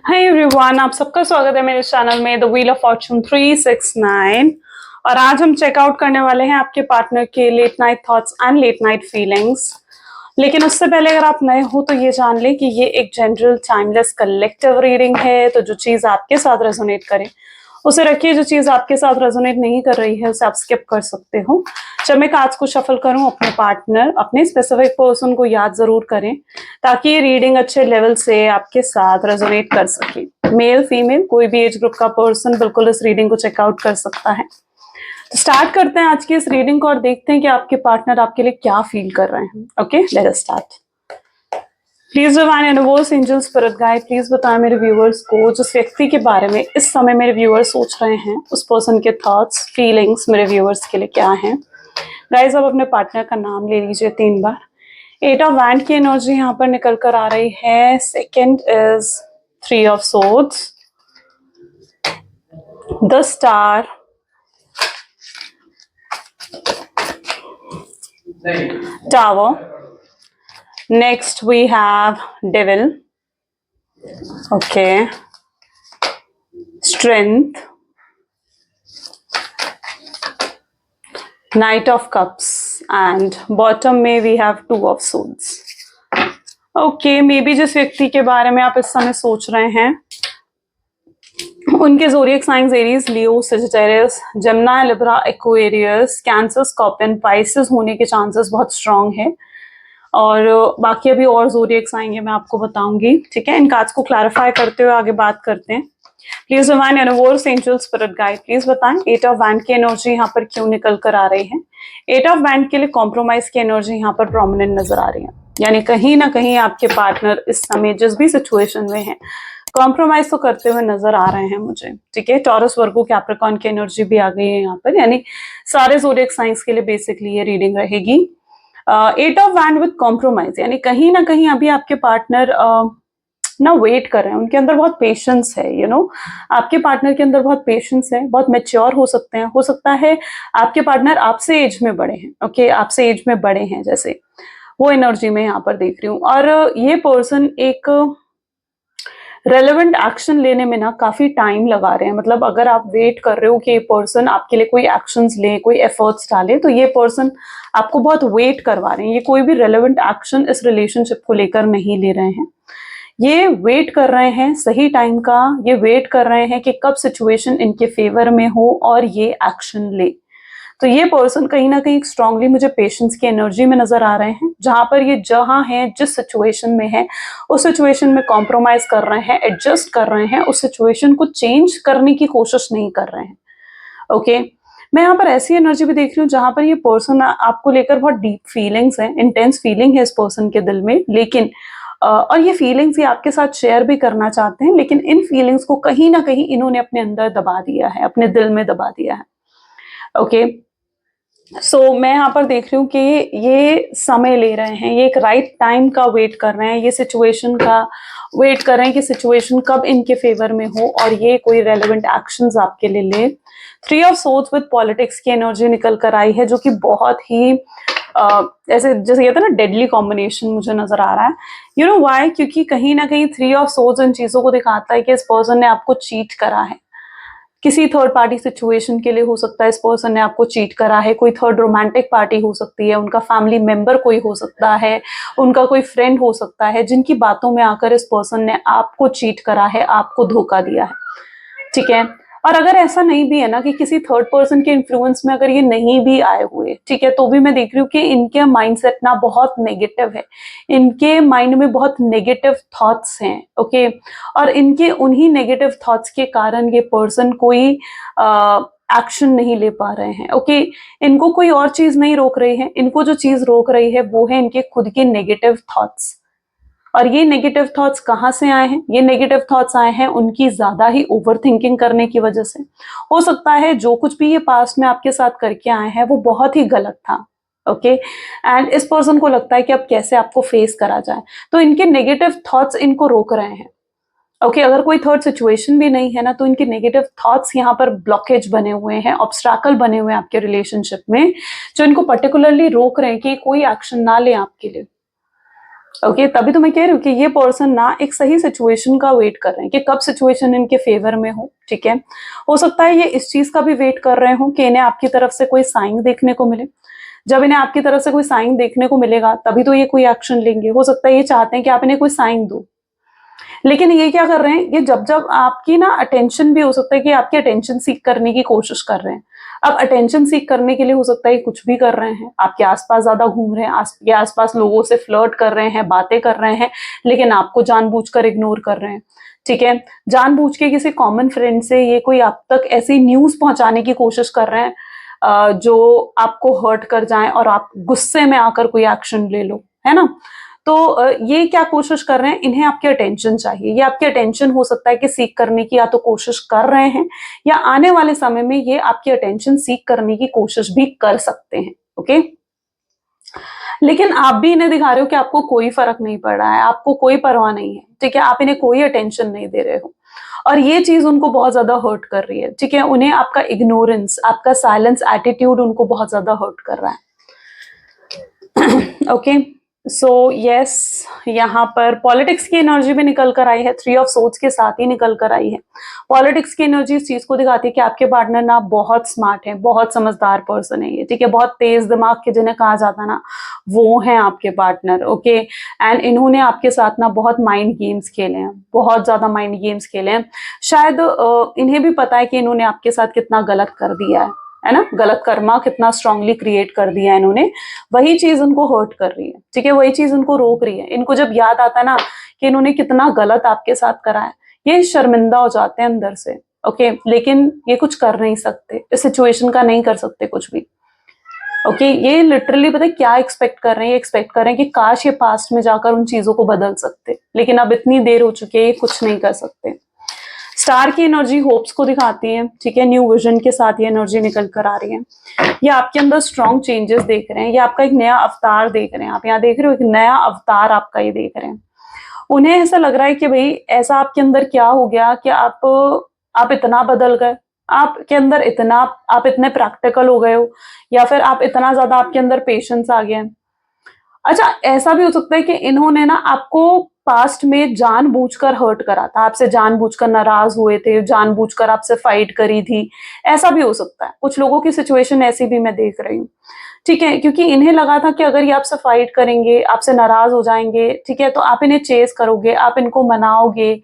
Hi everyone, आप सबका स्वागत है मेरे चैनल में द व्हील ऑफ फॉर्चून 369। और आज हम चेकआउट करने वाले हैं आपके पार्टनर के late night thoughts and late night feelings. लेकिन उससे पहले अगर आप नए हो तो ये जान लें कि ये एक जनरल टाइमलेस कलेक्टिव रीडिंग है। तो जो चीज़ आपके साथ रेजोनेट करे उसे रखिए, जो चीज़ आपके साथ रेजोनेट नहीं कर रही है उसे आप स्किप कर सकते हो। जब मैं कार्ड्स को शफल करूं, अपने पार्टनर, अपने स्पेसिफिक पर्सन को याद जरूर करें ताकि ये रीडिंग अच्छे लेवल से आपके साथ रेजोनेट कर सके। मेल फीमेल कोई भी एज ग्रुप का पर्सन बिल्कुल इस रीडिंग को चेकआउट कर सकता है। तो स्टार्ट करते हैं आज की इस रीडिंग को और देखते हैं कि आपके पार्टनर आपके लिए क्या फील कर रहे हैं। Okay, let us start. Please divine universe, angel, spirit guide, please बताएं मेरे व्यूअर्स को जिस व्यक्ति के बारे में इस समय मेरे व्यूअर्स सोच रहे हैं, उस पर्सन के थॉट्स फीलिंग्स मेरे व्यूअर्स के लिए क्या हैं। गाइज, अब अपने पार्टनर का नाम ले लीजिए 3 बार। 8 ऑफ वैंड की एनर्जी यहाँ पर निकल कर आ रही है। Second is 3 of swords, the star, tower, next we have devil, okay, strength, knight of cups, and bottom में we have 2 of swords. okay, may be जिस व्यक्ति के बारे में आप इस समय सोच रहे हैं उनके zodiac science Aries, Leo, Sagittarius, Gemini, Libra, Aquarius, Cancer, scorpion, Pisces होने के चांसेस बहुत स्ट्रांग है। और बाकी अभी और ज़ोडिएक्स आएंगे, मैं आपको बताऊंगी। ठीक है, इन कार्ड्स को क्लैरिफाई करते हुए आगे बात करते हैं। Please divine universe, angel, spirit guide, please बताएं 8 ऑफ वैंड की एनर्जी यहाँ पर क्यों निकल कर आ रही है। 8 ऑफ वैंड के लिए कॉम्प्रोमाइज की एनर्जी यहाँ पर प्रोमिनेंट नजर आ रही है, यानी कहीं ना कहीं आपके पार्टनर इस समय जिस भी सिचुएशन में है कॉम्प्रोमाइज तो करते हुए नजर आ रहे हैं मुझे। ठीक है, टॉरस, वर्गो, कैप्रिकॉर्न की एनर्जी भी आ गई है यहाँ पर, यानी सारे ज़ोडिएक साइंस के लिए बेसिकली ये रीडिंग रहेगी। 8 ऑफ वैंड विद कॉम्प्रोमाइज, यानी कहीं ना कहीं अभी आपके पार्टनर ना वेट कर रहे हैं, उनके अंदर बहुत पेशेंस है। आपके पार्टनर के अंदर बहुत पेशेंस है, बहुत मेच्योर हो सकते हैं। हो सकता है आपके पार्टनर आपसे एज में बड़े हैं। ओके, आपसे एज में बड़े हैं, जैसे वो एनर्जी में यहाँ पर देख रही हूँ। और ये पर्सन एक रेलेवेंट एक्शन लेने में ना काफी टाइम लगा रहे हैं। मतलब अगर आप वेट कर रहे हो कि ये पर्सन आपके लिए कोई एक्शंस ले, कोई एफर्ट्स डाले, तो ये पर्सन आपको बहुत वेट करवा रहे हैं। ये कोई भी रेलेवेंट एक्शन इस रिलेशनशिप को लेकर नहीं ले रहे हैं। ये वेट कर रहे हैं सही टाइम का, ये वेट कर रहे हैं कि कब सिचुएशन इनके फेवर में हो और ये एक्शन ले। तो ये पर्सन कहीं ना कहीं स्ट्रांगली मुझे पेशेंस की एनर्जी में नजर आ रहे हैं। जहां पर ये जहां है, जिस सिचुएशन में है, उस सिचुएशन में कॉम्प्रोमाइज कर रहे हैं, एडजस्ट कर रहे हैं, उस सिचुएशन को चेंज करने की कोशिश नहीं कर रहे हैं। ओके, मैं यहाँ पर ऐसी एनर्जी भी देख रही हूँ जहां पर ये पर्सन आपको लेकर बहुत डीप फीलिंग्स है, इंटेंस फीलिंग है इस पर्सन के दिल में। लेकिन और ये फीलिंग्स ये आपके साथ शेयर भी करना चाहते हैं, लेकिन इन फीलिंग्स को कहीं ना कहीं इन्होंने अपने अंदर दबा दिया है, अपने दिल में दबा दिया है। ओके, सो मैं यहाँ पर देख रही हूँ कि ये समय ले रहे हैं, ये एक राइट टाइम का वेट कर रहे हैं, ये सिचुएशन का वेट कर रहे हैं कि सिचुएशन कब इनके फेवर में हो और ये कोई रेलेवेंट एक्शंस आपके लिए ले। 3 ऑफ सोर्ड्स विद पॉलिटिक्स की एनर्जी निकल कर आई है, जो कि बहुत ही ऐसे जैसे कहते हैं ना डेडली कॉम्बिनेशन मुझे नजर आ रहा है। You know why? क्योंकि कहीं ना कहीं 3 ऑफ सोर्ड्स इन चीजों को दिखाता है कि इस पर्सन ने आपको चीट करा है। किसी थर्ड पार्टी सिचुएशन के लिए हो सकता है इस पर्सन ने आपको चीट करा है। कोई थर्ड रोमांटिक पार्टी हो सकती है, उनका फैमिली मेंबर कोई हो सकता है, उनका कोई फ्रेंड हो सकता है, जिनकी बातों में आकर इस पर्सन ने आपको चीट करा है, आपको धोखा दिया है। ठीक है, और अगर ऐसा नहीं भी है ना कि किसी थर्ड पर्सन के इन्फ्लुएंस में अगर ये नहीं भी आए हुए, ठीक है, तो भी मैं देख रही हूँ कि इनके माइंडसेट ना बहुत नेगेटिव है, इनके माइंड में बहुत नेगेटिव थॉट्स हैं। ओके, और इनके उन्हीं नेगेटिव थॉट्स के कारण ये पर्सन कोई एक्शन नहीं ले पा रहे हैं। ओके, इनको कोई और चीज नहीं रोक रही है, इनको जो चीज रोक रही है वो है इनके खुद के नेगेटिव थॉट्स। और ये नेगेटिव थॉट्स कहाँ से आए हैं? ये नेगेटिव थॉट्स आए हैं उनकी ज्यादा ही ओवर थिंकिंग करने की वजह से। हो सकता है जो कुछ भी ये पास्ट में आपके साथ करके आए हैं वो बहुत ही गलत था। ओके, एंड इस पर्सन को लगता है कि अब कैसे आपको फेस करा जाए, तो इनके नेगेटिव थॉट्स इनको रोक रहे हैं। ओके, अगर कोई थर्ड सिचुएशन भी नहीं है ना, तो इनके नेगेटिव थॉट्स यहाँ पर ब्लॉकेज बने हुए हैं, ऑब्स्ट्रैकल बने हुए हैं आपके रिलेशनशिप में, जो इनको पर्टिकुलरली रोक रहे हैं कि कोई एक्शन ना ले आपके लिए। ओके तभी तो मैं कह रही हूँ कि ये पर्सन ना एक सही सिचुएशन का वेट कर रहे हैं कि कब सिचुएशन इनके फेवर में हो। ठीक है, हो सकता है ये इस चीज का भी वेट कर रहे हो कि इन्हें आपकी तरफ से कोई साइन देखने को मिले। जब इन्हें आपकी तरफ से कोई साइन देखने को मिलेगा तभी तो ये कोई एक्शन लेंगे। हो सकता है ये चाहते हैं कि आप इन्हें कोई साइन दो, लेकिन ये क्या कर रहे हैं, ये जब जब आपकी ना अटेंशन, भी हो सकता है कि आपकी अटेंशन सीख करने की कोशिश कर रहे हैं। अब अटेंशन सीख करने के लिए हो सकता है ये कुछ भी कर रहे हैं, आपके आसपास ज्यादा घूम रहे हैं, आपके आसपास लोगों से फ्लर्ट कर रहे हैं, बातें कर रहे हैं, लेकिन आपको जानबूझकर इग्नोर कर रहे हैं। ठीक है, जानबूझ के किसी कॉमन फ्रेंड से ये कोई आप तक ऐसी न्यूज पहुंचाने की कोशिश कर रहे हैं जो आपको हर्ट कर जाए और आप गुस्से में आकर कोई एक्शन ले लो, है ना। तो ये क्या कोशिश कर रहे हैं, इन्हें आपकी अटेंशन चाहिए। ये आपकी अटेंशन हो सकता है कि सीख करने की या तो कोशिश कर रहे हैं, या आने वाले समय में ये आपकी अटेंशन सीख करने की कोशिश भी कर सकते हैं। ओके, लेकिन आप भी इन्हें दिखा रहे हो कि आपको कोई फर्क नहीं पड़ रहा है, आपको कोई परवाह नहीं है। ठीक है, आप इन्हें कोई अटेंशन नहीं दे रहे हो, और ये चीज उनको बहुत ज्यादा हर्ट कर रही है। ठीक है, उन्हें आपका इग्नोरेंस, आपका साइलेंस एटीट्यूड उनको बहुत ज्यादा हर्ट कर रहा है। ओके, सो यस, यहाँ पर पॉलिटिक्स की एनर्जी भी निकल कर आई है, 3 ऑफ सोर्ड्स के साथ ही निकल कर आई है। पॉलिटिक्स की एनर्जी इस चीज को दिखाती है कि आपके पार्टनर ना बहुत स्मार्ट है, बहुत समझदार पर्सन है ये। ठीक है, बहुत तेज दिमाग के जिन्हें कहा जाता है ना, वो हैं आपके पार्टनर। ओके, एंड इन्होंने आपके साथ ना बहुत माइंड गेम्स खेले हैं, बहुत ज्यादा माइंड गेम्स खेले हैं। शायद इन्हें भी पता है कि इन्होंने आपके साथ कितना गलत कर दिया है ना, गलत कर्मा कितना स्ट्रांगली क्रिएट कर दिया है इन्होंने। वही चीज उनको हर्ट कर रही है। ठीक है, वही चीज उनको रोक रही है। इनको जब याद आता है ना कि इन्होंने कितना गलत आपके साथ करा है, ये शर्मिंदा हो जाते हैं अंदर से। ओके, लेकिन ये कुछ कर नहीं सकते, इस सिचुएशन का नहीं कर सकते कुछ भी। ओके, ये लिटरली पता है क्या एक्सपेक्ट कर रहे हैं, ये एक्सपेक्ट कर रहे हैं कि काश ये पास्ट में जाकर उन चीजों को बदल सकते, लेकिन अब इतनी देर हो चुकी है, ये कुछ नहीं कर सकते। स्टार की एनर्जी होप्स को दिखाती है। ठीक है, न्यू विजन के साथ ये एनर्जी निकल कर आ रही है। ये आपके अंदर स्ट्रॉन्ग चेंजेस देख रहे हैं, ये आपका एक नया अवतार देख रहे हैं। आप यहाँ देख रहे हो एक नया अवतार आपका ये देख रहे हैं। उन्हें ऐसा लग रहा है कि भाई ऐसा आपके अंदर क्या हो गया कि आप इतना बदल गए, आपके अंदर इतना, आप इतने प्रैक्टिकल हो गए हो, या फिर आप इतना ज्यादा आपके अंदर पेशेंस आ गया है। अच्छा, ऐसा भी हो सकता है कि इन्होंने ना आपको पास्ट में जानबूझकर हर्ट करा था, आपसे जानबूझकर नाराज हुए थे, जानबूझकर आपसे फाइट करी थी। ऐसा भी हो सकता है, कुछ लोगों की सिचुएशन ऐसी भी मैं देख रही हूँ। ठीक है, क्योंकि इन्हें लगा था कि अगर ये आपसे फाइट करेंगे, आपसे नाराज हो जाएंगे, ठीक है, तो आप इन्हें चेस करोगे, आप इनको मनाओगे,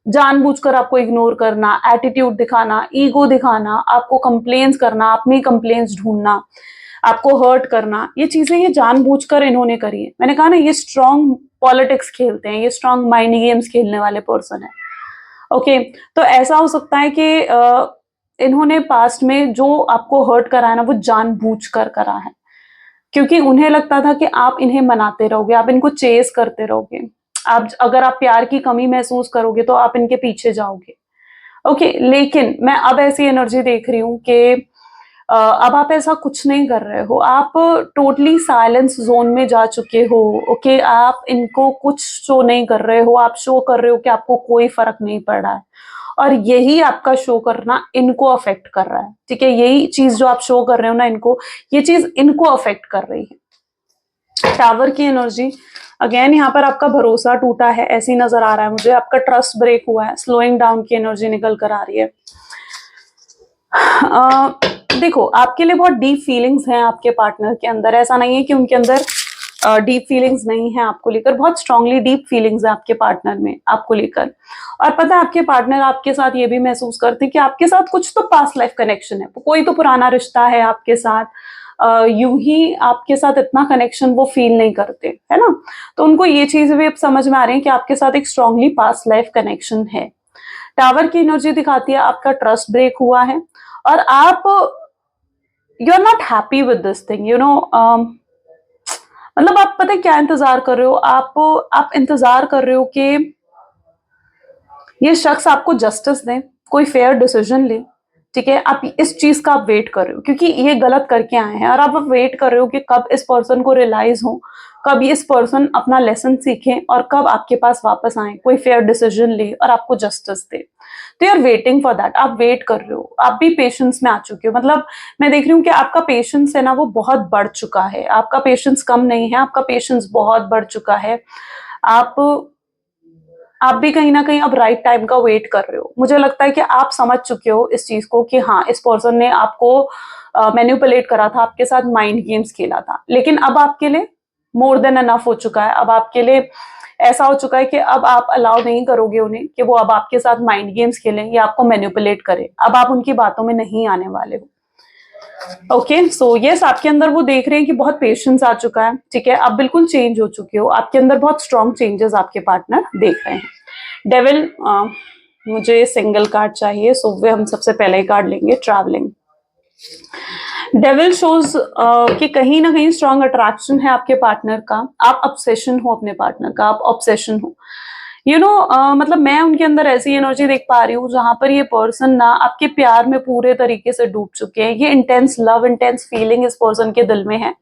जानबूझकर आपको इग्नोर करना, एटीट्यूड दिखाना, ईगो दिखाना, आपको कंप्लेन्स करना, अपनी कंप्लेन्स ढूंढना, आपको हर्ट करना, ये चीजें ये जानबूझकर इन्होंने करी है। मैंने कहा ना, ये स्ट्रॉन्ग पॉलिटिक्स खेलते हैं, ये स्ट्रॉन्ग माइंड गेम्स खेलने वाले पर्सन है। ओके, तो ऐसा हो सकता है कि इन्होंने पास्ट में जो आपको हर्ट करा है ना, वो जानबूझकर करा है, क्योंकि उन्हें लगता था कि आप इन्हें मनाते रहोगे, आप इनको चेस करते रहोगे, आप अगर आप प्यार की कमी महसूस करोगे तो आप इनके पीछे जाओगे। ओके, लेकिन मैं अब ऐसी एनर्जी देख रही हूँ कि अब आप ऐसा कुछ नहीं कर रहे हो, आप टोटली साइलेंस जोन में जा चुके हो। ओके, आप इनको कुछ शो नहीं कर रहे हो, आप शो कर रहे हो कि आपको कोई फर्क नहीं पड़ रहा है, और यही आपका शो करना इनको अफेक्ट कर रहा है। ठीक है, यही चीज जो आप शो कर रहे हो ना इनको, ये चीज इनको अफेक्ट कर रही है। टावर की एनर्जी अगेन, यहाँ पर आपका भरोसा टूटा है ऐसी नजर आ रहा है मुझे, आपका ट्रस्ट ब्रेक हुआ है, स्लोइंग डाउन की एनर्जी निकल कर आ रही है। देखो, आपके लिए बहुत डीप फीलिंग्स हैं आपके पार्टनर के अंदर, ऐसा नहीं है कि उनके अंदर डीप फीलिंग्स नहीं है आपको लेकर, बहुत स्ट्रांगली डीप फीलिंग्स है आपके पार्टनर में आपको लेकर। और पता है, आपके पार्टनर आपके साथ ये भी महसूस करते हैं कि आपके साथ कुछ तो पास्ट लाइफ कनेक्शन है, कोई तो पुराना रिश्ता है आपके साथ। यूं ही आपके साथ इतना कनेक्शन वो फील नहीं करते, है ना। तो उनको ये चीज भी अब समझ में आ रही है कि आपके साथ एक स्ट्रांगली पास्ट लाइफ कनेक्शन है। टावर की एनर्जी दिखाती है आपका ट्रस्ट ब्रेक हुआ है, और आप, you are not happy with this thing, you know. मतलब आप पता है क्या इंतजार कर रहे हो, आप इंतजार कर रहे हो कि ये शख्स आपको जस्टिस दे, कोई फेयर डिसीजन ले। ठीक है, आप इस चीज का आप वेट कर रहे हो, क्योंकि ये गलत करके आए हैं, और आप वेट कर रहे हो कि कब इस पर्सन को रियलाइज हो, कब इस पर्सन अपना लेसन सीखे, और कब आपके पास वापस आए, कोई फेयर डिसीजन ले और आपको जस्टिस दे। तो you are waiting for that, आप वेट कर रहे हो, आप भी पेशेंस में आ चुके हो। मतलब मैं देख रही हूँ कि आपका पेशेंस है ना वो बहुत बढ़ चुका है, आपका पेशेंस कम नहीं है, आपका पेशेंस बहुत बढ़ चुका है। आप आप भी कहीं ना कहीं अब राइट टाइम का वेट कर रहे हो। मुझे लगता है कि आप समझ चुके हो इस चीज को कि हाँ, इस पर्सन ने आपको मैनिपुलेट करा था, आपके साथ माइंड गेम्स खेला था, लेकिन अब आपके लिए मोर देन अनफ हो चुका है। अब आपके लिए ऐसा हो चुका है कि अब आप अलाउ नहीं करोगे उन्हें कि वो अब आपके साथ माइंड गेम्स खेलें या आपको मैनिपुलेट करें। अब आप उनकी बातों में नहीं आने वाले हो। ओके, सो यस, आपके अंदर वो देख रहे हैं कि बहुत पेशेंस आ चुका है, ठीक है, आप बिल्कुल चेंज हो चुके हो, आपके अंदर बहुत स्ट्रॉन्ग चेंजेस आपके पार्टनर देख रहे हैं। डेविल, मुझे सिंगल कार्ड चाहिए, सो वे हम सबसे पहले ही कार्ड लेंगे, ट्रैवलिंग। डेविल शोज कि कहीं ना कहीं स्ट्रॉन्ग अट्रैक्शन है आपके पार्टनर का, आप ऑब्सेशन हो अपने पार्टनर का, आप ऑब्सेशन हो, यू नो, मतलब मैं उनके अंदर ऐसी एनर्जी देख पा रही हूँ जहां पर ये पर्सन ना आपके प्यार में पूरे तरीके से डूब चुके हैं। ये इंटेंस लव, इंटेंस फीलिंग इस पर्सन के दिल में है।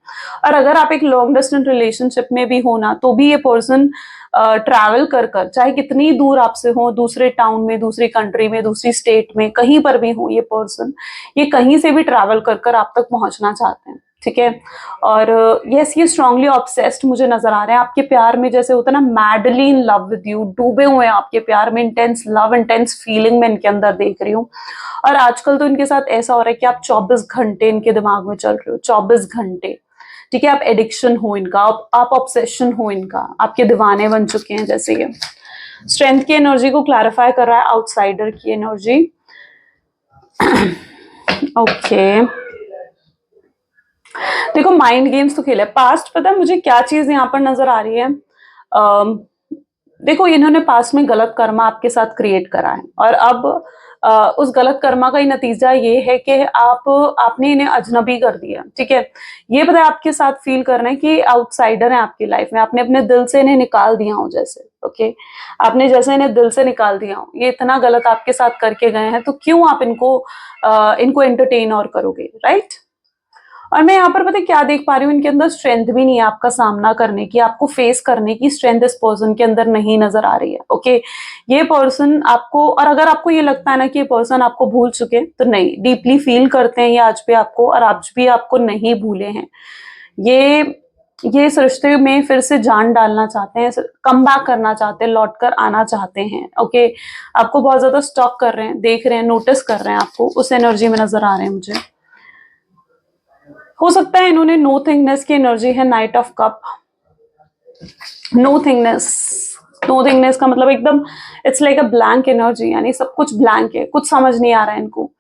और अगर आप एक लॉन्ग डिस्टेंस रिलेशनशिप में भी हो ना, तो भी ये पर्सन ट्रैवल कर कर, चाहे कितनी दूर आपसे हो, दूसरे टाउन में, दूसरी कंट्री में, दूसरी स्टेट में, कहीं पर भी हो ये पर्सन, ये कहीं से भी ट्रैवल कर कर आप तक पहुंचना चाहते हैं, ठीक है। और यस, ये स्ट्रांगली ऑब्सेस्ड मुझे नजर आ रहे हैं आपके प्यार में, जैसे होता है ना madly in love with you, डूबे हुए हैं आपके प्यार में, इंटेंस लव, इंटेंस फीलिंग में इनके अंदर देख रही हूँ। और आजकल तो इनके साथ ऐसा हो रहा है कि आप 24 घंटे इनके दिमाग में चल रहे हो, 24 घंटे, ठीक है। आप एडिक्शन हो इनका, आप ऑब्सेशन हो इनका, आपके दीवाने बन चुके हैं जैसे ये। स्ट्रेंथ की एनर्जी को क्लैरिफाई कर रहा है, आउटसाइडर की एनर्जी। ओके, देखो माइंड गेम्स तो खेले पास्ट, पता है मुझे क्या चीज यहाँ पर नजर आ रही है। देखो इन्होंने पास्ट में गलत कर्मा आपके साथ क्रिएट करा है, और अब उस गलत कर्मा का ही नतीजा ये है कि आपने इन्हें अजनबी कर दिया, ठीक है। ये पता है आपके साथ फील कर रहे हैं कि आउटसाइडर है आपकी लाइफ में, आपने अपने दिल से इन्हें निकाल दिया हो जैसे, ओके, आपने जैसे इन्हें दिल से निकाल दिया हो, ये इतना गलत आपके साथ करके गए हैं, तो क्यों आप इनको एंटरटेन और करोगे, राइट। और मैं यहाँ पर पता है क्या देख पा रही हूँ, इनके अंदर स्ट्रेंथ भी नहीं है आपका सामना करने की, आपको फेस करने की स्ट्रेंथ इस पर्सन के अंदर नहीं नजर आ रही है, ओके। ये पर्सन आपको, और अगर आपको ये लगता है ना कि ये पर्सन आपको भूल चुके, तो नहीं, डीपली फील करते हैं ये आज भी आपको, और आज भी आपको नहीं भूले हैं। ये इस रिश्ते में फिर से जान डालना चाहते हैं, कम बैक करना चाहते हैं, लौट कर आना चाहते हैं, ओके। आपको बहुत ज्यादा स्टॉक कर रहे हैं, देख रहे हैं, नोटिस कर रहे हैं, आपको उस एनर्जी में नजर आ रहे हैं मुझे। हो सकता है इन्होंने नो थिंगनेस की एनर्जी है, knight of cup, nothingness. Nothingness का मतलब एकदम it's like a blank energy, यानी सब कुछ ब्लैंक है, कुछ समझ नहीं आ रहा है इनको।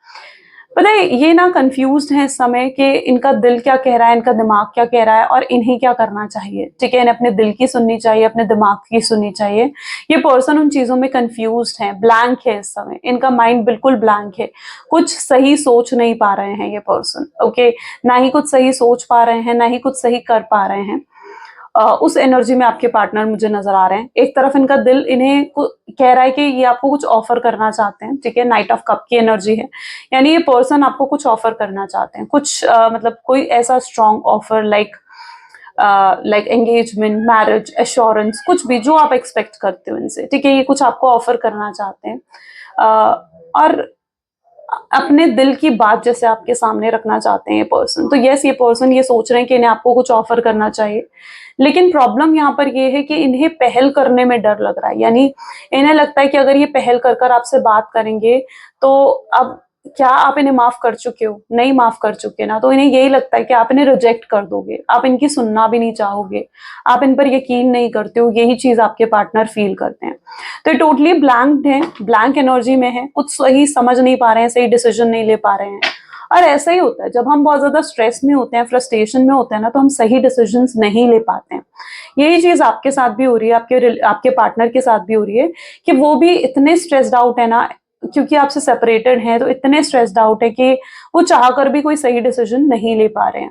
पता है ये ना कंफ्यूज्ड है इस समय कि इनका दिल क्या कह रहा है, इनका दिमाग क्या कह रहा है, और इन्हें क्या करना चाहिए, ठीक है। इन्हें अपने दिल की सुननी चाहिए, अपने दिमाग की सुननी चाहिए। ये पर्सन उन चीजों में कंफ्यूज्ड है, ब्लैंक है इस समय, इनका माइंड बिल्कुल ब्लैंक है, कुछ सही सोच नहीं पा रहे हैं ये पर्सन, ओके। ना ही कुछ सही सोच पा रहे हैं, ना ही कुछ सही कर पा रहे हैं। उस एनर्जी में आपके पार्टनर मुझे नजर आ रहे हैं। एक तरफ इनका दिल इन्हें कह रहा है कि ये आपको कुछ ऑफर करना चाहते हैं, ठीक है, नाइट ऑफ कप की एनर्जी है, यानी ये पर्सन आपको कुछ ऑफर करना चाहते हैं, कुछ मतलब कोई ऐसा strong offer, like engagement, marriage, assurance, कुछ भी जो आप एक्सपेक्ट करते हो इनसे, ठीक है, ये कुछ आपको ऑफर करना चाहते हैं। और अपने दिल की बात जैसे आपके सामने रखना चाहते हैं ये पर्सन। तो यस, ये पर्सन ये सोच रहे हैं कि इन्हें आपको कुछ ऑफर करना चाहिए, लेकिन प्रॉब्लम यहाँ पर ये है कि इन्हें पहल करने में डर लग रहा है, यानी इन्हें लगता है कि अगर ये पहल कर कर आपसे बात करेंगे तो अब क्या आप इन्हें माफ कर चुके हो, नहीं माफ कर चुके ना, तो इन्हें यही लगता है कि आप इन्हें रिजेक्ट कर दोगे, आप इनकी सुनना भी नहीं चाहोगे, आप इन पर यकीन नहीं करते हो, यही चीज आपके पार्टनर फील करते हैं। तो टोटली ब्लैंक है, ब्लैंक एनर्जी में है, कुछ सही समझ नहीं पा रहे हैं, सही डिसीजन नहीं ले पा रहे हैं। और ऐसा ही होता है जब हम बहुत ज्यादा स्ट्रेस में होते हैं, फ्रस्ट्रेशन में होते हैं ना, तो हम सही डिसीजंस नहीं ले पाते हैं। यही चीज आपके साथ भी हो रही है, आपके पार्टनर के साथ भी हो रही है, कि वो भी इतने स्ट्रेस्ड आउट है ना, क्योंकि आपसे सेपरेटेड हैं, तो इतने स्ट्रेस्ड आउट है कि वो चाह कर भी कोई सही डिसीजन नहीं ले पा रहे हैं।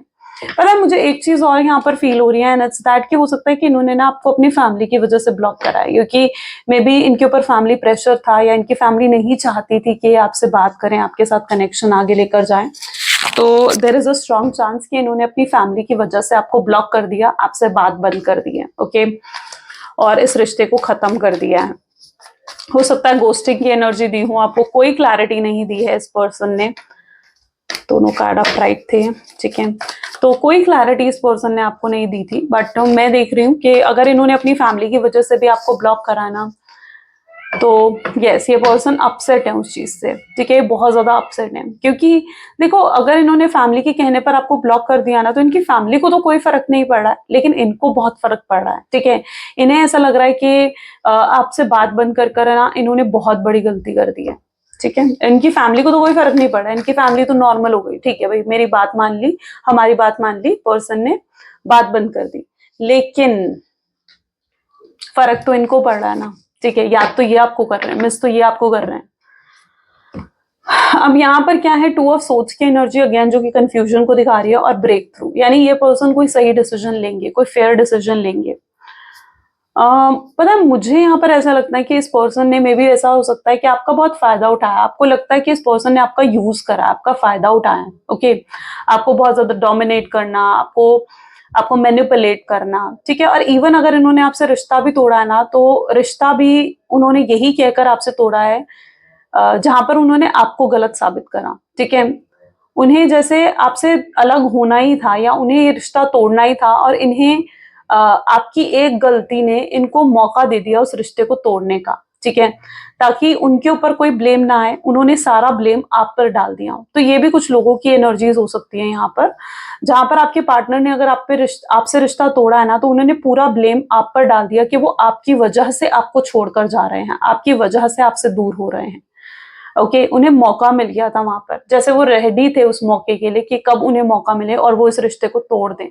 पता है मुझे एक चीज और यहाँ पर फील हो रही है, एंड इट्स दैट कि हो सकता है कि इन्होंने ना आपको अपनी फैमिली की वजह से ब्लॉक करा है, क्योंकि मे बी इनके ऊपर फैमिली प्रेशर था, या इनकी फैमिली नहीं चाहती थी कि आपसे बात करें, आपके साथ कनेक्शन आगे लेकर जाएं। तो there is a strong chance कि इन्होंने अपनी फैमिली की वजह से आपको ब्लॉक कर दिया, आपसे बात बंद कर दी है, ओके, और इस रिश्ते को खत्म कर दिया है। हो सकता है घोस्टिंग की एनर्जी दी हूँ आपको, कोई क्लैरिटी नहीं दी है इस पर्सन ने। दोनों कार्ड अप राइट थे, ठीक है। तो कोई क्लैरिटी इस पर्सन ने आपको नहीं दी थी, बट मैं देख रही हूँ कि अगर इन्होंने अपनी फैमिली की वजह से भी आपको ब्लॉक करा ना, तो यस ये पर्सन अपसेट है उस चीज से, ठीक है। बहुत ज्यादा अपसेट है, क्योंकि देखो अगर इन्होंने फैमिली के कहने पर आपको ब्लॉक कर दिया ना, तो इनकी फैमिली को तो कोई फर्क नहीं पड़ रहा है, लेकिन इनको बहुत फर्क पड़ रहा है, ठीक है। इन्हें ऐसा लग रहा है कि आपसे बात बंद कर कर ना इन्होंने बहुत बड़ी गलती कर दी है, ठीक है। इनकी फैमिली को तो कोई फर्क नहीं पड़ रहा है, इनकी फैमिली तो नॉर्मल हो गई, ठीक है भाई मेरी बात मान ली, हमारी बात मान ली, पर्सन ने बात बंद कर दी, लेकिन फर्क तो इनको पड़ रहा है ना, ठीक है। याद तो ये आपको कर रहे हैं, मिस तो ये आपको कर रहे हैं। अब यहाँ पर क्या है, टू ऑफ सोर्ड्स की एनर्जी अगेन जो कि कंफ्यूजन को दिखा रही है, और ब्रेक थ्रू, यानी ये पर्सन कोई सही डिसीजन लेंगे, कोई फेयर डिसीजन लेंगे। पता है मुझे यहाँ पर ऐसा लगता है कि इस पर्सन ने मे बी ऐसा हो सकता है कि आपका बहुत फायदा उठाया, आपको लगता है कि इस पर्सन ने आपका यूज करा, आपका फायदा उठाया, ओके। आपको बहुत ज्यादा डोमिनेट करना, आपको आपको मैनिपुलेट करना, ठीक है। और इवन अगर इन्होंने आपसे रिश्ता भी तोड़ा है ना, तो रिश्ता भी उन्होंने यही कहकर आपसे तोड़ा है जहां पर उन्होंने आपको गलत साबित करा, ठीक है। उन्हें जैसे आपसे अलग होना ही था, या उन्हें ये रिश्ता तोड़ना ही था, और इन्हें आपकी एक गलती ने इनको मौका दे दिया उस रिश्ते को तोड़ने का, ठीक है। ताकि उनके ऊपर कोई ब्लेम ना आए, उन्होंने सारा ब्लेम आप पर डाल दिया हो। तो ये भी कुछ लोगों की एनर्जीज हो सकती है यहाँ पर, जहां पर आपके पार्टनर ने अगर आपसे रिश्ता तोड़ा है ना, तो उन्होंने पूरा ब्लेम आप पर डाल दिया कि वो आपकी वजह से आपको छोड़कर जा रहे हैं, आपकी वजह से आपसे दूर हो रहे हैं, ओके। उन्हें मौका मिल गया था वहां पर, जैसे वो रेडी थे उस मौके के लिए कि कब उन्हें मौका मिले और वो इस रिश्ते को तोड़ दें।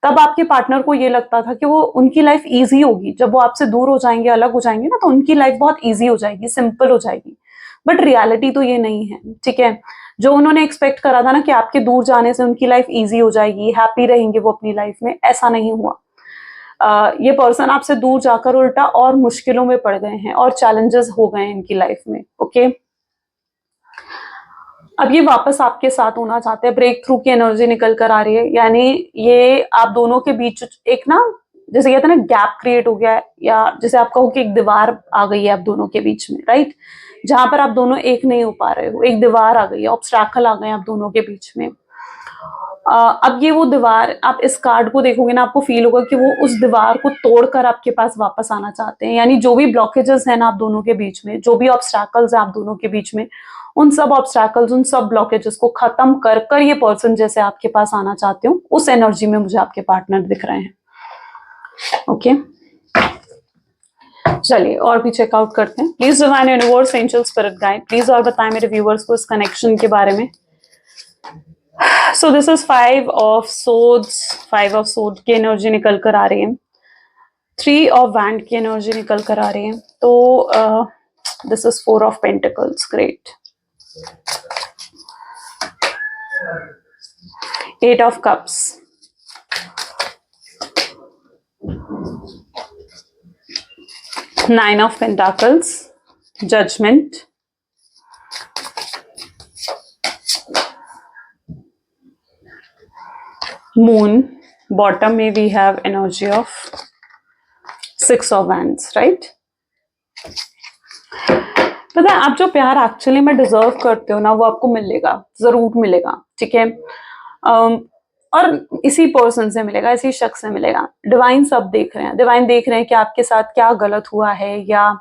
तब आपके पार्टनर को ये लगता था कि वो उनकी लाइफ इजी होगी, जब वो आपसे दूर हो जाएंगे, अलग हो जाएंगे ना, तो उनकी लाइफ बहुत इजी हो जाएगी, सिंपल हो जाएगी। बट रियलिटी तो ये नहीं है, ठीक है। जो उन्होंने एक्सपेक्ट करा था ना कि आपके दूर जाने से उनकी लाइफ इजी हो जाएगी, हैप्पी रहेंगे वो अपनी लाइफ में, ऐसा नहीं हुआ। ये पर्सन आपसे दूर जाकर उल्टा और मुश्किलों में पड़ गए हैं, और चैलेंजेस हो गए हैं इनकी लाइफ में, ओके। अब ये वापस आपके साथ होना चाहते हैं, ब्रेक थ्रू की एनर्जी निकल कर आ रही है, यानी ये आप दोनों के बीच एक ना, जैसे कहते हैं ना गैप क्रिएट हो गया है, या जैसे आप कहो कि एक दीवार आ गई है आप दोनों के बीच में, राइट। जहां पर आप दोनों एक नहीं हो पा रहे हो, एक दीवार आ गई है, ऑब्स्ट्रैकल आ गए आप दोनों के बीच में। अब ये वो दीवार, आप इस कार्ड को देखोगे ना, आपको फील होगा कि वो उस दीवार को तोड़कर आपके पास वापस आना चाहते हैं, यानी जो भी ब्लॉकेजेस हैं ना आप दोनों के बीच में, जो भी ऑब्स्ट्रैकल्स हैं आप दोनों के बीच में, उन सब ऑब्स्ट्रैकल्स, उन सब ब्लॉकेजेस को खत्म कर कर ये पर्सन जैसे आपके पास आना चाहते हो, उस एनर्जी में मुझे आपके पार्टनर दिख रहे हैं, ओके। चलिए और भी चेकआउट करते हैं। Please divine universe, angel, spirit guide, please और बताएं मेरे व्यूवर्स को इस कनेक्शन के बारे में। So this is 5 of swords, 5 of sword की एनर्जी निकल कर आ रही है, 3 ऑफ वैंड की एनर्जी निकल कर आ रही है, तो this is 4 of pentacles, great. 8 of cups, 9 of pentacles, judgement, moon, bottom में we have energy of 6 of wands, right. पता है आप जो प्यार एक्चुअली में डिजर्व करते हो ना, वो आपको मिलेगा, जरूर मिलेगा, ठीक है। और इसी पर्सन से मिलेगा, इसी शख्स से मिलेगा। डिवाइन सब देख रहे हैं, डिवाइन देख रहे हैं कि आपके साथ क्या गलत हुआ है, या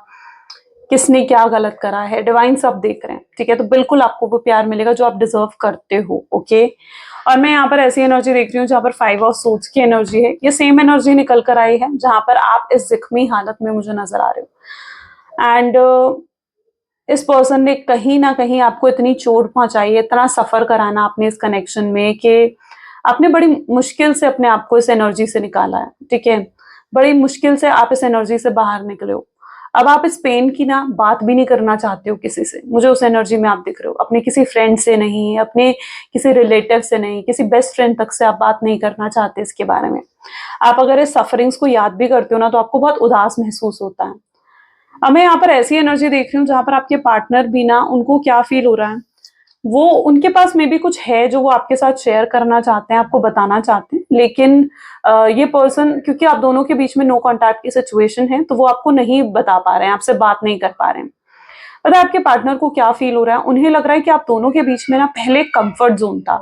किसने क्या गलत करा है, डिवाइन सब देख रहे हैं, ठीक है। तो बिल्कुल आपको वो प्यार मिलेगा जो आप डिजर्व करते हो, ओके। और मैं यहाँ पर ऐसी एनर्जी देख रही हूँ जहां पर 5 ऑफ सोर्ड्स की एनर्जी है, ये सेम एनर्जी निकल कर आई है जहां पर आप इस जिख्मी हालत में मुझे नजर आ रहे हो, एंड इस पर्सन ने कहीं ना कहीं आपको इतनी चोट पहुंचाई है, इतना सफर कराना आपने इस कनेक्शन में, कि आपने बड़ी मुश्किल से अपने आप को इस एनर्जी से निकाला है, ठीक है। बड़ी मुश्किल से आप इस एनर्जी से बाहर निकले हो। अब आप इस पेन की ना बात भी नहीं करना चाहते हो किसी से, मुझे उस एनर्जी में आप दिख रहे हो, अपने किसी फ्रेंड से नहीं, अपने किसी रिलेटिव से नहीं, किसी बेस्ट फ्रेंड तक से आप बात नहीं करना चाहते इसके बारे में। आप अगर इस सफरिंग्स को याद भी करते हो ना, तो आपको बहुत उदास महसूस होता है। अब मैं यहाँ पर ऐसी एनर्जी देख रही हूँ जहां पर आपके पार्टनर भी ना, उनको क्या फील हो रहा है, वो उनके पास मे बी कुछ है जो वो आपके साथ शेयर करना चाहते हैं, आपको बताना चाहते हैं, लेकिन ये पर्सन, क्योंकि आप दोनों के बीच में नो कॉन्टैक्ट की सिचुएशन है, तो वो आपको नहीं बता पा रहे हैं, आपसे बात नहीं कर पा रहे हैं। पता है आपके पार्टनर को क्या फील हो रहा है? उन्हें लग रहा है कि आप दोनों के बीच में ना पहले कंफर्ट जोन था।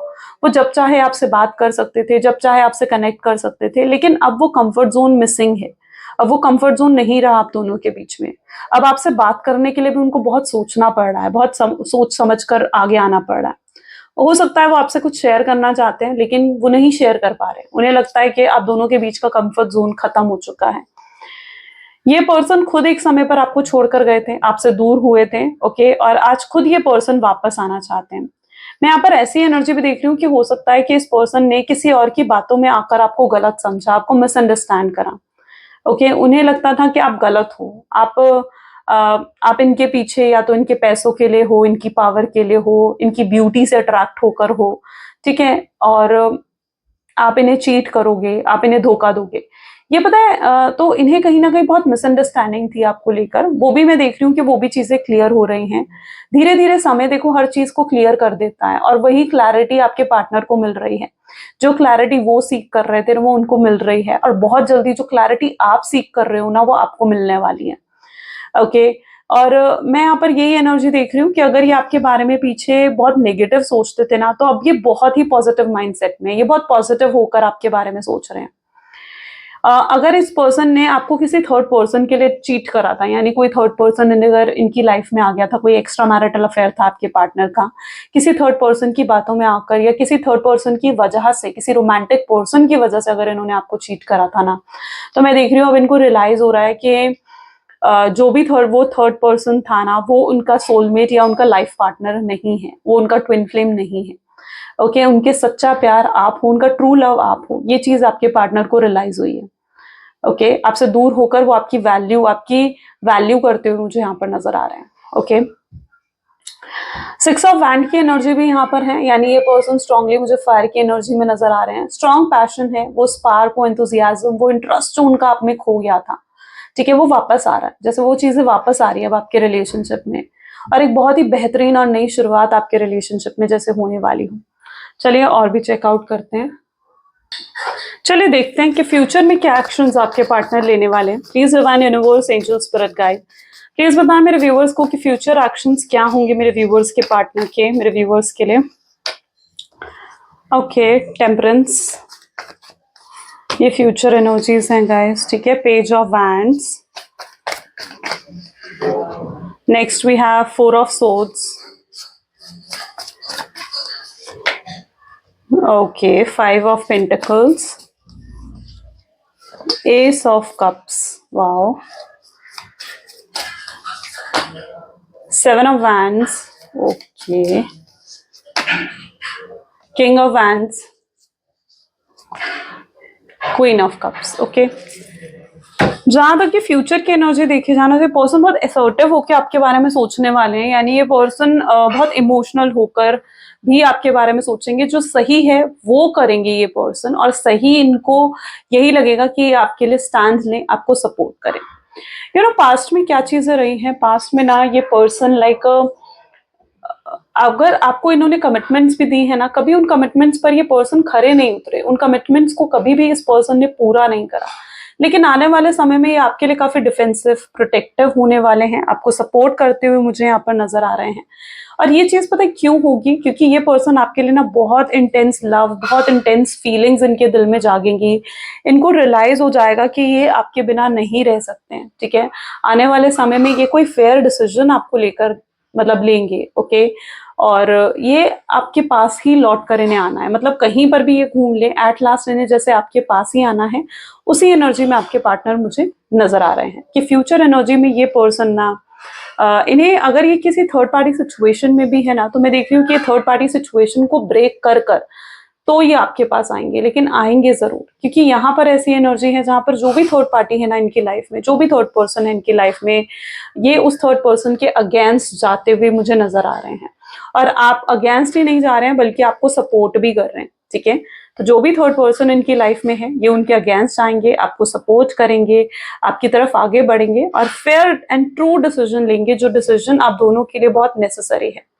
वो जब चाहे आपसे बात कर सकते थे, जब चाहे आपसे कनेक्ट कर सकते थे, लेकिन अब वो कंफर्ट जोन मिसिंग है। अब वो कंफर्ट जोन नहीं रहा आप दोनों के बीच में। अब आपसे बात करने के लिए भी उनको बहुत सोचना पड़ रहा है, बहुत सोच समझ कर आगे आना पड़ रहा है। हो सकता है वो आपसे कुछ शेयर करना चाहते हैं, लेकिन वो नहीं शेयर कर पा रहे। उन्हें लगता है कि आप दोनों के बीच का कंफर्ट जोन खत्म हो चुका है। ये पर्सन खुद एक समय पर आपको छोड़कर गए थे, आपसे दूर हुए थे, ओके, और आज खुद ये पर्सन वापस आना चाहते हैं। मैं यहाँ पर ऐसी एनर्जी भी देख रही हूँ कि हो सकता है कि इस पर्सन ने किसी और की बातों में आकर आपको गलत समझा, आपको मिसअंडरस्टैंड करा। ओके, उन्हें लगता था कि आप गलत हो, आप इनके पीछे या तो इनके पैसों के लिए हो, इनकी पावर के लिए हो, इनकी ब्यूटी से अट्रैक्ट होकर हो, ठीक है, और आप इन्हें चीट करोगे, आप इन्हें धोखा दोगे। ये पता है, तो इन्हें कहीं न कहीं बहुत मिसअंडरस्टैंडिंग थी आपको लेकर, वो भी मैं देख रही हूँ कि वो भी चीज़ें क्लियर हो रही हैं। धीरे-धीरे समय देखो हर चीज़ को क्लियर कर देता है, और वही क्लैरिटी आपके पार्टनर को मिल रही है। जो क्लैरिटी वो सीक कर रहे थे, वो उनको मिल रही है, और बहुत जल्दी जो क्लैरिटी आप सीक कर रहे हो ना, वो आपको मिलने वाली है। ओके, और मैं यहाँ पर यही एनर्जी देख रही हूँ कि अगर ये आपके बारे में पीछे बहुत नेगेटिव सोचते थे ना, तो अब ये बहुत ही पॉजिटिव माइंडसेट में, ये बहुत पॉजिटिव होकर आपके बारे में सोच रहे हैं। अगर इस पर्सन ने आपको किसी थर्ड पर्सन के लिए चीट करा था, यानी कोई थर्ड पर्सन अगर इनकी लाइफ में आ गया था, कोई एक्स्ट्रा मैरिटल अफेयर था आपके पार्टनर का, किसी थर्ड पर्सन की बातों में आकर या किसी थर्ड पर्सन की वजह से, किसी रोमांटिक पर्सन की वजह से अगर इन्होंने आपको चीट करा था ना, तो मैं देख रही हूँ अब इनको रियलाइज हो रहा है कि जो भी थर्ड पर्सन था ना, वो उनका सोलमेट या उनका लाइफ पार्टनर नहीं है, वो उनका ट्विन फ्लेम नहीं है। ओके, उनके सच्चा प्यार आप हो, उनका ट्रू लव आप हो, ये चीज आपके पार्टनर को रियलाइज हुई है। ओके, आपसे दूर होकर वो आपकी वैल्यू करते हुए मुझे यहाँ पर नजर आ रहे हैं। ओके, 6 ऑफ वैंड की एनर्जी भी यहाँ पर है, यानी ये पर्सन स्ट्रांगली मुझे फायर की एनर्जी में नजर आ रहे हैं। स्ट्रांग पैशन है, वो स्पार्क, वो एंथुजियाज्म, वो इंटरेस्ट जो उनका आप में खो गया था, ठीक है, वो वापस आ रहा है। जैसे वो चीजें वापस आ रही है अब आपके रिलेशनशिप में, और एक बहुत ही बेहतरीन और नई शुरुआत आपके रिलेशनशिप में जैसे होने वाली हो। चलिए और भी चेकआउट करते हैं। चलिए देखते हैं कि फ्यूचर में क्या एक्शंस आपके पार्टनर लेने वाले हैं। Please divine universe, angel, spirit guide, please बताएं मेरे व्यूअर्स को कि फ्यूचर एक्शंस क्या होंगे मेरे व्यूअर्स के पार्टनर के, मेरे व्यूअर्स के लिए। ओके, टेम्परेंस, ये फ्यूचर एनर्जीज हैं गाइस, ठीक है। Page of wands, next we have 4 of swords, okay, 5 of pentacles, Ace of Cups, wow, 7 of Wands, okay, King of Wands, Queen of Cups, okay। जहां तक ये future की energy देखी जाना, ये पर्सन बहुत असर्टिव होकर आपके बारे में सोचने वाले हैं, यानी ये पर्सन बहुत इमोशनल होकर भी आपके बारे में सोचेंगे। जो सही है वो करेंगे ये पर्सन, और सही इनको यही लगेगा कि ये आपके लिए स्टैंड लें, आपको सपोर्ट करें। यू नो, पास्ट में क्या चीजें रही हैं, पास्ट में ना ये पर्सन लाइक, अगर आपको इन्होंने कमिटमेंट्स भी दी है ना, कभी उन कमिटमेंट्स पर ये पर्सन खरे नहीं उतरे, उन कमिटमेंट्स को कभी भी इस पर्सन ने पूरा नहीं करा। लेकिन आने वाले समय में ये आपके लिए काफी डिफेंसिव, प्रोटेक्टिव होने वाले हैं, आपको सपोर्ट करते हुए मुझे यहाँ पर नजर आ रहे हैं। और ये चीज पता है क्यों होगी? क्योंकि ये पर्सन आपके लिए ना बहुत इंटेंस लव, बहुत इंटेंस फीलिंग्स इनके दिल में जागेंगी। इनको रियलाइज हो जाएगा कि ये आपके बिना नहीं रह सकते हैं, ठीक है। आने वाले समय में ये कोई फेयर डिसीजन आपको लेकर मतलब लेंगे, ओके। और ये आपके पास ही लौट कर इन्हें आना है, मतलब कहीं पर भी ये घूम ले, एट लास्ट इन्हें जैसे आपके पास ही आना है। उसी एनर्जी में आपके पार्टनर मुझे नजर आ रहे हैं कि फ्यूचर एनर्जी में ये पर्सन ना, इन्हें अगर ये किसी थर्ड पार्टी सिचुएशन में भी है ना, तो मैं देख रही हूँ कि थर्ड पार्टी सिचुएशन को ब्रेक कर कर तो ये आपके पास आएंगे, लेकिन आएंगे जरूर, क्योंकि यहाँ पर ऐसी एनर्जी है जहां पर जो भी थर्ड पार्टी है ना इनकी लाइफ में, जो भी थर्ड पर्सन है इनकी लाइफ में, ये उस थर्ड पर्सन के अगेंस्ट जाते हुए मुझे नजर आ रहे हैं। और आप अगेंस्ट ही नहीं जा रहे हैं, बल्कि आपको सपोर्ट भी कर रहे हैं, ठीक है। तो जो भी थर्ड पर्सन इनकी लाइफ में है, ये उनके अगेंस्ट आएंगे, आपको सपोर्ट करेंगे, आपकी तरफ आगे बढ़ेंगे, और फेयर एंड ट्रू डिसीजन लेंगे, जो डिसीजन आप दोनों के लिए बहुत नेसेसरी है।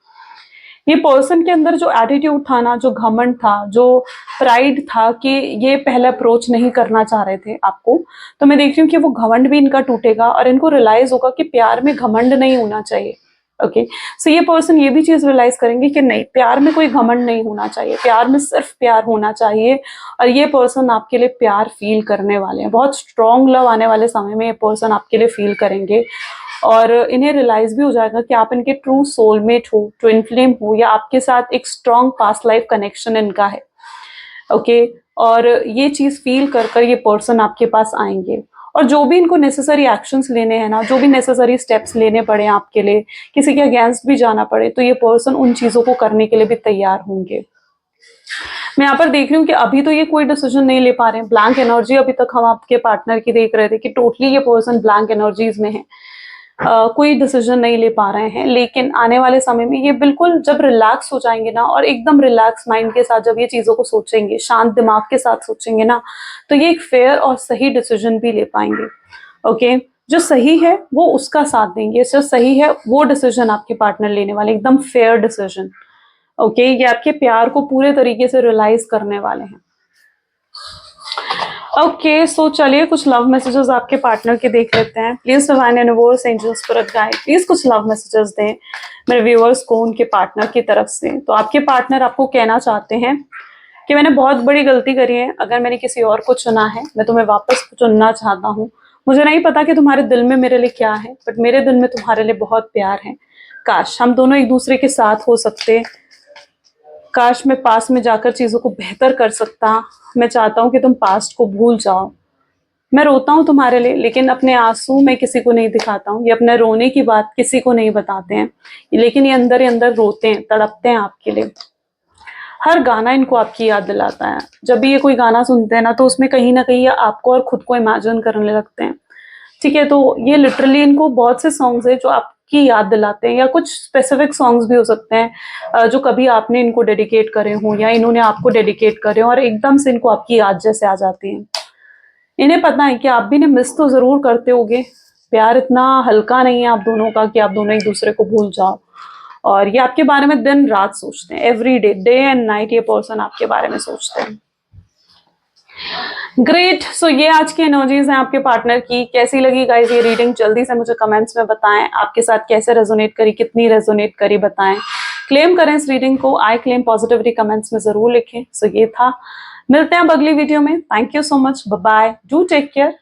ये पर्सन के अंदर जो एटीट्यूड था ना, जो घमंड था, जो प्राइड था कि ये पहले अप्रोच नहीं करना चाह रहे थे आपको, तो मैं देख रही हूँ कि वो घमंड भी इनका टूटेगा और इनको रियलाइज होगा कि प्यार में घमंड नहीं होना चाहिए। ओके, सो ये पर्सन ये भी चीज रियलाइज करेंगे कि नहीं, प्यार में कोई घमंड नहीं होना चाहिए, प्यार में सिर्फ प्यार होना चाहिए। और ये पर्सन आपके लिए प्यार फील करने वाले हैं, बहुत स्ट्रॉन्ग लव आने वाले समय में ये पर्सन आपके लिए फील करेंगे। और इन्हें रियलाइज भी हो जाएगा कि आप इनके ट्रू सोलमेट हो, ट्विन फ्लेम हो, या आपके साथ एक स्ट्रॉन्ग पास्ट लाइफ कनेक्शन इनका है। ओके, और ये चीज फील कर कर ये पर्सन आपके पास आएंगे, और जो भी इनको नेसेसरी एक्शंस लेने हैं ना, जो भी नेसेसरी स्टेप्स लेने पड़े आपके लिए, किसी के अगेंस्ट भी जाना पड़े, तो ये पर्सन उन चीजों को करने के लिए भी तैयार होंगे। मैं यहाँ पर देख रही हूँ कि अभी तो ये कोई डिसीजन नहीं ले पा रहे हैं, ब्लैंक एनर्जी अभी तक हम आपके पार्टनर की देख रहे थे कि टोटली ये पर्सन ब्लैंक एनर्जीज में है। कोई डिसीजन नहीं ले पा रहे हैं, लेकिन आने वाले समय में ये बिल्कुल जब रिलैक्स हो जाएंगे ना, और एकदम रिलैक्स माइंड के साथ जब ये चीजों को सोचेंगे, शांत दिमाग के साथ सोचेंगे ना, तो ये एक फेयर और सही डिसीजन भी ले पाएंगे। ओके, जो सही है वो उसका साथ देंगे, जो सही है वो डिसीजन आपके पार्टनर लेने वाले, एकदम फेयर डिसीजन। ओके, ये आपके प्यार को पूरे तरीके से रियलाइज करने वाले हैं। ओके, सो चलिए कुछ लव मैसेजेस आपके पार्टनर के देख लेते हैं। Please divine universe, angels, spirit guide, please कुछ लव मैसेजेस दें मेरे व्यूअर्स को उनके पार्टनर की तरफ से। तो आपके पार्टनर आपको कहना चाहते हैं कि मैंने बहुत बड़ी गलती करी है, अगर मैंने किसी और को चुना है, मैं तुम्हें वापस चुनना चाहता हूँ। मुझे नहीं पता कि तुम्हारे दिल में मेरे लिए क्या है, बट मेरे दिल में तुम्हारे लिए बहुत प्यार है। काश हम दोनों एक दूसरे के साथ हो सकते, काश मैं पास में जाकर चीजों को बेहतर कर सकता। मैं चाहता हूँ कि तुम पास्ट को भूल जाओ। मैं रोता हूँ तुम्हारे लिए, लेकिन अपने आंसू मैं किसी को नहीं दिखाता हूँ, ये अपने रोने की बात किसी को नहीं बताते हैं, लेकिन ये अंदर ही अंदर रोते हैं, तड़पते हैं आपके लिए। हर गाना इनको आपकी याद दिलाता है। जब भी ये कोई गाना सुनते हैं ना, तो उसमें कहीं ना कहीं ये आपको और खुद को इमेजिन करने लगते हैं। ठीक है, तो ये लिटरली इनको बहुत से सॉन्ग्स है जो आपकी याद दिलाते हैं, या कुछ स्पेसिफिक सॉन्ग्स भी हो सकते हैं जो कभी आपने इनको डेडिकेट करे हों, या इन्होंने आपको डेडिकेट करे हों, और एकदम से इनको आपकी याद जैसे आ जाती है। इन्हें पता है कि आप भी ने मिस तो जरूर करते होगे, प्यार इतना हल्का नहीं है आप दोनों का कि आप दोनों एक दूसरे को भूल जाओ। और ये आपके बारे में दिन रात सोचते हैं, every day, day and night ये पर्सन आपके बारे में सोचते हैं। ग्रेट, सो ये आज की एनर्जीज हैं आपके पार्टनर की। कैसी लगी गाइस ये रीडिंग, जल्दी से मुझे कमेंट्स में बताएं, आपके साथ कैसे रेजोनेट करी, कितनी रेजोनेट करी बताएं। क्लेम करें इस रीडिंग को, आई क्लेम पॉजिटिविटी कमेंट्स में जरूर लिखें। सो ये था, मिलते हैं अब अगली वीडियो में। Thank you so much, bye bye, do take care.